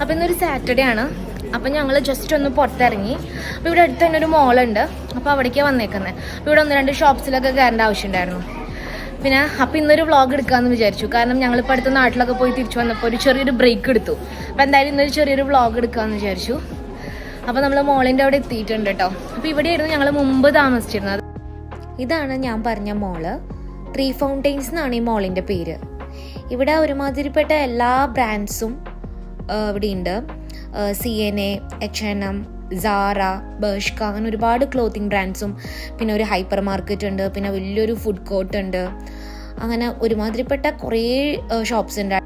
അപ്പോൾ ഇന്നൊരു സാറ്റർഡേ ആണ്. അപ്പം ഞങ്ങൾ ജസ്റ്റ് ഒന്ന് പുറത്തിറങ്ങി. അപ്പോൾ ഇവിടെ അടുത്ത് തന്നെ ഒരു മോളുണ്ട്, അപ്പോൾ അവിടേക്കാണ് വന്നേക്കുന്നത്. അപ്പോൾ ഇവിടെ 1-2 ഷോപ്സിലൊക്കെ കയറേണ്ട ആവശ്യമുണ്ടായിരുന്നു. പിന്നെ അപ്പോൾ ഇന്നൊരു വ്ളോഗ് എടുക്കാമെന്ന് വിചാരിച്ചു. കാരണം ഞങ്ങളിപ്പോൾ അടുത്ത നാട്ടിലൊക്കെ പോയി തിരിച്ചു വന്നപ്പോൾ ഒരു ചെറിയൊരു ബ്രേക്ക് എടുത്തു. അപ്പോൾ എന്തായാലും ഇന്നൊരു ചെറിയൊരു വ്ളോഗ് എടുക്കാമെന്ന് വിചാരിച്ചു. അപ്പോൾ നമ്മൾ മോളിൻ്റെ അവിടെ എത്തിയിട്ടുണ്ട് കേട്ടോ. അപ്പോൾ ഇവിടെയായിരുന്നു ഞങ്ങൾ മുമ്പ് താമസിച്ചിരുന്നത്. ഇതാണ് ഞാൻ പറഞ്ഞ മോള്. ട്രീ ഫൗണ്ടെയിൻസ് എന്നാണ് ഈ മോളിൻ്റെ പേര്. ഇവിടെ ഒരുമാതിരിപ്പെട്ട എല്ലാ ബ്രാൻഡ്സും ഇവിടെയുണ്ട്. CNA, H&M, സാറ, ബർഷ്ക, അങ്ങനെ ഒരുപാട് ക്ലോത്തിങ് ബ്രാൻഡ്സും, പിന്നെ ഒരു ഹൈപ്പർ മാർക്കറ്റ് ഉണ്ട്, പിന്നെ വലിയൊരു ഫുഡ് കോർട്ട് ഉണ്ട്. അങ്ങനെ ഒരുമാതിരിപ്പെട്ട കുറേ ഷോപ്സ് ഉണ്ട്.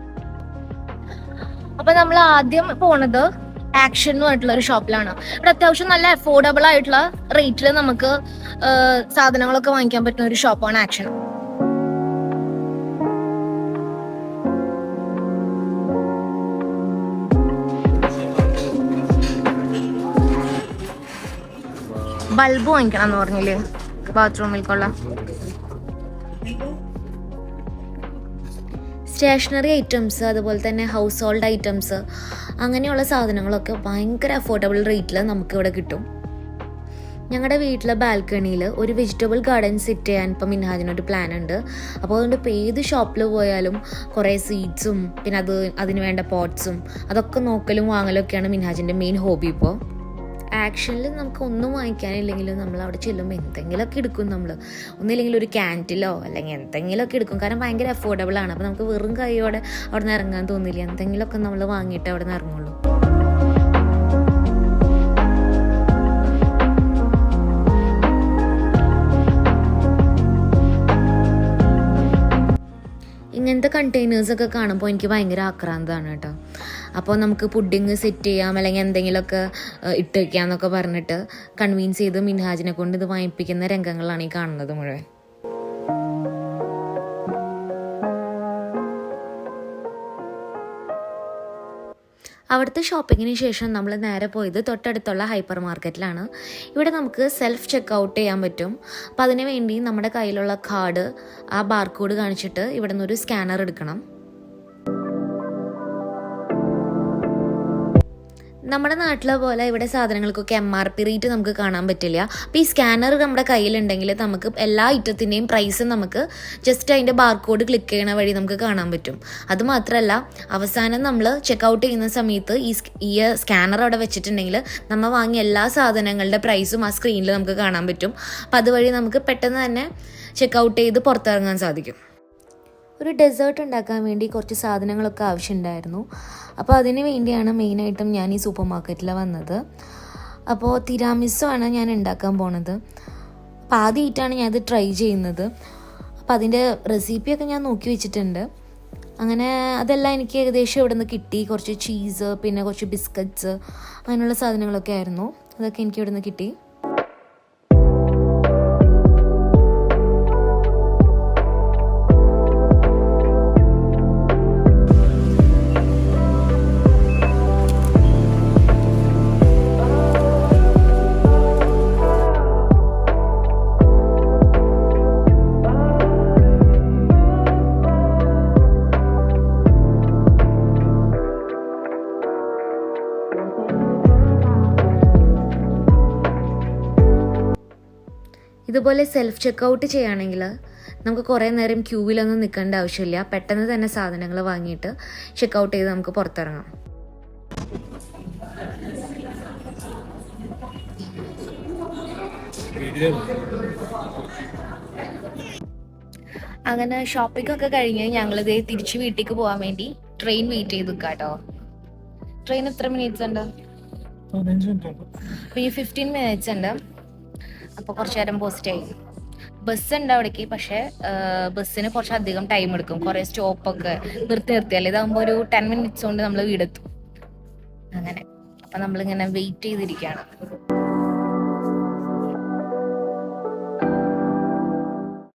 അപ്പോൾ നമ്മൾ ആദ്യം പോണത് ആക്ഷൻ എന്ന് പറഞ്ഞിട്ടുള്ള ഒരു ഷോപ്പിലാണ്. ഇവിടെ അത്യാവശ്യം നല്ല അഫോർഡബിൾ ആയിട്ടുള്ള റേറ്റിൽ നമുക്ക് സാധനങ്ങളൊക്കെ വാങ്ങിക്കാൻ പറ്റുന്ന ഒരു ഷോപ്പാണ് ആക്ഷൻ. ബൾബ് വാങ്ങിക്കണം എന്ന് പറഞ്ഞില്ലേ ബാത്റൂമിലേക്കുള്ള. സ്റ്റേഷനറി ഐറ്റംസ്, അതുപോലെ തന്നെ ഹൗസ് ഹോൾഡ് ഐറ്റംസ്, അങ്ങനെയുള്ള സാധനങ്ങളൊക്കെ ഭയങ്കര അഫോർഡബിൾ റേറ്റിൽ നമുക്കിവിടെ കിട്ടും. ഞങ്ങളുടെ വീട്ടിലെ ബാൽക്കണിയിൽ ഒരു വെജിറ്റബിൾ ഗാർഡൻ സെറ്റ് ചെയ്യാൻ ഇപ്പം മിൻഹാജിനൊരു പ്ലാൻ ഉണ്ട്. അപ്പോൾ അതുകൊണ്ട് ഇപ്പോൾ ഏത് ഷോപ്പിൽ പോയാലും കുറേ സീഡ്സും പിന്നെ അതിന് വേണ്ട പോട്ട്സും അതൊക്കെ നോക്കലും വാങ്ങലും ഒക്കെയാണ് മിൻഹാജിൻ്റെ മെയിൻ ഹോബി. ഇപ്പോൾ ആക്ഷനിൽ നമുക്ക് ഒന്നും വാങ്ങിക്കാനില്ലെങ്കിലും നമ്മൾ അവിടെ ചെല്ലുമ്പോൾ എന്തെങ്കിലുമൊക്കെ എടുക്കും. നമ്മൾ ഒന്നില്ലെങ്കിൽ ഒരു ക്യാൻറ്റിലോ അല്ലെങ്കിൽ എന്തെങ്കിലുമൊക്കെ എടുക്കും. കാരണം ഭയങ്കര അഫോർഡബിൾ ആണ്. അപ്പോൾ നമുക്ക് വെറും കൈയോടെ അവിടെ നിന്ന് ഇറങ്ങാൻ തോന്നില്ല. എന്തെങ്കിലുമൊക്കെ നമ്മൾ വാങ്ങിയിട്ട് അവിടെ നിന്ന് ഇറങ്ങുള്ളൂ. ഇങ്ങനത്തെ കണ്ടെയ്നേഴ്സൊക്കെ കാണുമ്പോൾ എനിക്ക് ഭയങ്കര ആക്രാന്തമാണ് കേട്ടോ. അപ്പോൾ നമുക്ക് പുഡിങ് സെറ്റ് ചെയ്യാം അല്ലെങ്കിൽ എന്തെങ്കിലുമൊക്കെ ഇട്ട് വയ്ക്കാം എന്നൊക്കെ പറഞ്ഞിട്ട് കൺവീൻസ് ചെയ്ത് മിൻഹാജിനെ കൊണ്ട് ഇത് വാങ്ങിപ്പിക്കുന്ന രംഗങ്ങളാണ് ഈ കാണുന്നത് മുഴുവൻ. അവിടുത്തെ ഷോപ്പിങ്ങിന് ശേഷം നമ്മൾ നേരെ പോയത് തൊട്ടടുത്തുള്ള ഹൈപ്പർ മാർക്കറ്റിലാണ്. ഇവിടെ നമുക്ക് സെൽഫ് ചെക്ക് ഔട്ട് ചെയ്യാൻ പറ്റും. അപ്പോൾ അതിന് വേണ്ടി നമ്മുടെ കയ്യിലുള്ള കാർഡ്, ആ ബാർകോഡ് കാണിച്ചിട്ട് ഇവിടെ നിന്നൊരു സ്കാനർ എടുക്കണം. നമ്മുടെ നാട്ടിലെ പോലെ ഇവിടെ സാധനങ്ങൾക്കൊക്കെ MRP റേറ്റ് നമുക്ക് കാണാൻ പറ്റില്ല. അപ്പോൾ ഈ സ്കാനർ നമ്മുടെ കയ്യിലുണ്ടെങ്കിൽ നമുക്ക് എല്ലാ ഐറ്റത്തിൻ്റെയും പ്രൈസ് നമുക്ക് ജസ്റ്റ് അതിൻ്റെ ബാർകോഡ് ക്ലിക്ക് ചെയ്യണ വഴി നമുക്ക് കാണാൻ പറ്റും. അതുമാത്രമല്ല, അവസാനം നമ്മൾ ചെക്കൗട്ട് ചെയ്യുന്ന സമയത്ത് ഈ സ്കാനർ അവിടെ വെച്ചിട്ടുണ്ടെങ്കിൽ നമ്മൾ വാങ്ങിയ എല്ലാ സാധനങ്ങളുടെ പ്രൈസും ആ സ്ക്രീനിൽ നമുക്ക് കാണാൻ പറ്റും. അപ്പോൾ അതുവഴി നമുക്ക് പെട്ടെന്ന് തന്നെ ചെക്കൗട്ട് ചെയ്ത് പുറത്തിറങ്ങാൻ സാധിക്കും. ഒരു ഡെസേർട്ട് ഉണ്ടാക്കാൻ വേണ്ടി കുറച്ച് സാധനങ്ങളൊക്കെ ആവശ്യമുണ്ടായിരുന്നു. അപ്പോൾ അതിന് വേണ്ടിയാണ് മെയിനായിട്ടും ഞാൻ ഈ സൂപ്പർ മാർക്കറ്റിൽ വന്നത്. അപ്പോൾ തിരാമിസു ആണ് ഞാൻ ഉണ്ടാക്കാൻ പോണത്. അപ്പോൾ ആദ്യമായിട്ടാണ് ഞാനത് ട്രൈ ചെയ്യുന്നത്. അപ്പോൾ അതിൻ്റെ റെസിപ്പിയൊക്കെ ഞാൻ നോക്കി വെച്ചിട്ടുണ്ട്. അങ്ങനെ അതെല്ലാം എനിക്ക് ഏകദേശം ഇവിടെ നിന്ന് കിട്ടി. കുറച്ച് ചീസ്, പിന്നെ കുറച്ച് ബിസ്ക്കറ്റ്സ്, അങ്ങനെയുള്ള സാധനങ്ങളൊക്കെ ആയിരുന്നു. അതൊക്കെ എനിക്ക് ഇവിടെ നിന്ന് കിട്ടി. ഇതുപോലെ സെൽഫ് ചെക്കൗട്ട് ചെയ്യുകയാണെങ്കിൽ നമുക്ക് കുറേ നേരം ക്യൂവിലൊന്നും നിൽക്കേണ്ട ആവശ്യമില്ല. പെട്ടെന്ന് തന്നെ സാധനങ്ങൾ വാങ്ങിയിട്ട് ചെക്കൗട്ട് ചെയ്ത് നമുക്ക് പുറത്തിറങ്ങാം. അങ്ങനെ ഷോപ്പിംഗ് ഒക്കെ കഴിഞ്ഞ് ഞങ്ങളിതേ തിരിച്ച് വീട്ടിലേക്ക് പോകാൻ വേണ്ടി ട്രെയിൻ വെയിറ്റ് ചെയ്ത് നിൽക്കാം കേട്ടോ. ട്രെയിൻ എത്ര മിനിറ്റ്സ് ഉണ്ട്? അപ്പോൾ ഈ 15 മിനിറ്റ്സ് ഉണ്ട്. അപ്പോൾ കുറച്ച് നേരം പോസ്റ്റായി. ബസ് ഉണ്ട് അവിടേക്ക്, പക്ഷേ ബസ്സിന് കുറച്ചധികം ടൈം എടുക്കും. കുറേ സ്റ്റോപ്പൊക്കെ നിർത്തിയല്ലേ. ഇതാകുമ്പോൾ ഒരു 10 മിനിറ്റ്സ് കൊണ്ട് നമ്മൾ വീടെത്തും. അങ്ങനെ അപ്പം നമ്മളിങ്ങനെ വെയിറ്റ് ചെയ്തിരിക്കുകയാണ്.